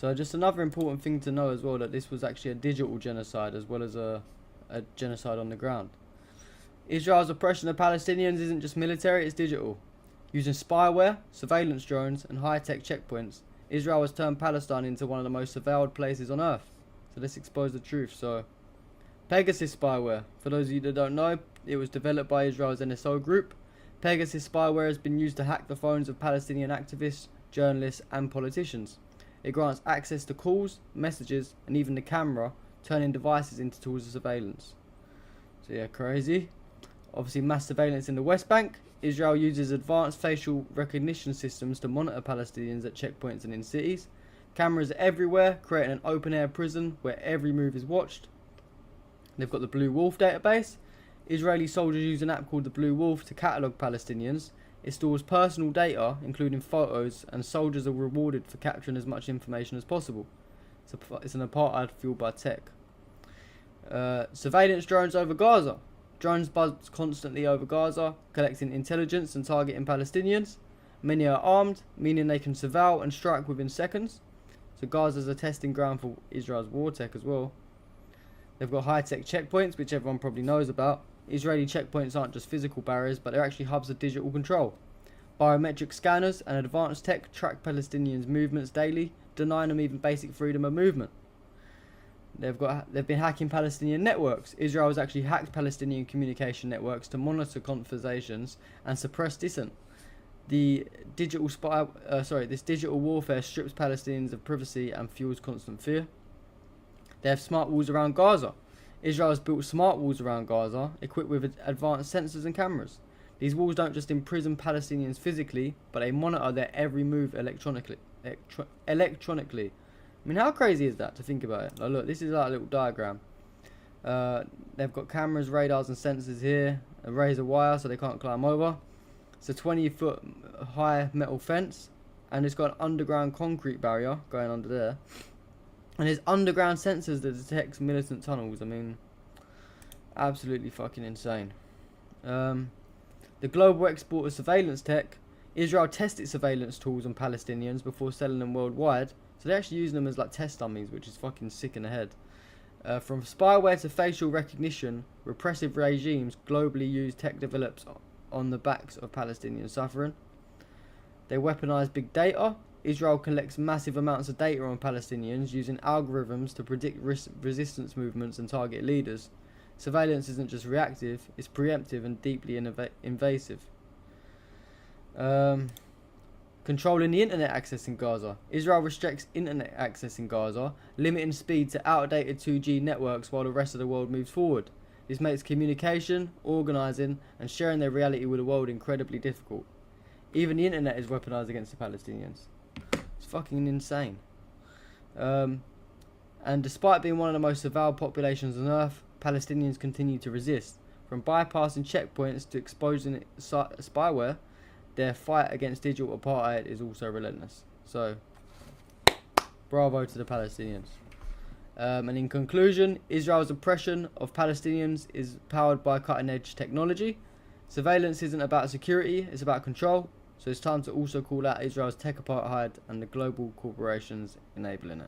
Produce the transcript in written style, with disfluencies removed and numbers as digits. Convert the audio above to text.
So just another important thing to know as well, that this was actually a digital genocide as well as a genocide on the ground. Israel's oppression of Palestinians isn't just military, it's digital. Using spyware, surveillance drones and high-tech checkpoints, Israel has turned Palestine into one of the most surveilled places on earth. So let's expose the truth. So, Pegasus spyware. For those of you that don't know, it was developed by Israel's NSO group. Pegasus spyware has been used to hack the phones of Palestinian activists, journalists and politicians. It grants access to calls, messages and even the camera, turning devices into tools of surveillance. So yeah, crazy. Obviously mass surveillance in the West Bank. Israel uses advanced facial recognition systems to monitor Palestinians at checkpoints and in cities. Cameras everywhere, creating an open-air prison where every move is watched. They've got the Blue Wolf database. Israeli soldiers use an app called the Blue Wolf to catalogue Palestinians. It stores personal data, including photos, and soldiers are rewarded for capturing as much information as possible. It's an apartheid fueled by tech. Surveillance drones over Gaza. Drones buzz constantly over Gaza, collecting intelligence and targeting Palestinians. Many are armed, meaning they can surveil and strike within seconds. So Gaza's a testing ground for Israel's war tech as well. They've got high-tech checkpoints, which everyone probably knows about. Israeli checkpoints aren't just physical barriers, but they're actually hubs of digital control. Biometric scanners and advanced tech track Palestinians' movements daily, denying them even basic freedom of movement. They've been hacking Palestinian networks. Israel has actually hacked Palestinian communication networks to monitor conversations and suppress dissent. This digital warfare strips Palestinians of privacy and fuels constant fear. They have smart walls around Gaza. Israel has built smart walls around Gaza, equipped with advanced sensors and cameras. These walls don't just imprison Palestinians physically, but they monitor their every move electronically. I mean, how crazy is that to think about it? Like, look, this is like a little diagram. They've got cameras, radars and sensors here. A razor wire so they can't climb over. It's a 20-foot high metal fence. And it's got an underground concrete barrier going under there. And there's underground sensors that detect militant tunnels. I mean, absolutely fucking insane. The global export of surveillance tech. Israel tested surveillance tools on Palestinians before selling them worldwide. So they're actually using them as like test dummies, which is fucking sick in the head. From spyware to facial recognition, repressive regimes globally use tech developed on the backs of Palestinian suffering. They weaponize big data. Israel collects massive amounts of data on Palestinians using algorithms to predict resistance movements and target leaders. Surveillance isn't just reactive, it's preemptive and deeply invasive. Controlling the internet access in Gaza. Israel restricts internet access in Gaza, limiting speed to outdated 2G networks while the rest of the world moves forward. This makes communication, organising and sharing their reality with the world incredibly difficult. Even the internet is weaponised against the Palestinians. It's fucking insane. And despite being one of the most surveilled populations on earth, Palestinians continue to resist. From bypassing checkpoints to exposing spyware, their fight against digital apartheid is also relentless. So, bravo to the Palestinians. And in conclusion, Israel's oppression of Palestinians is powered by cutting-edge technology. Surveillance isn't about security, it's about control. So it's time to also call out Israel's tech apartheid and the global corporations enabling it.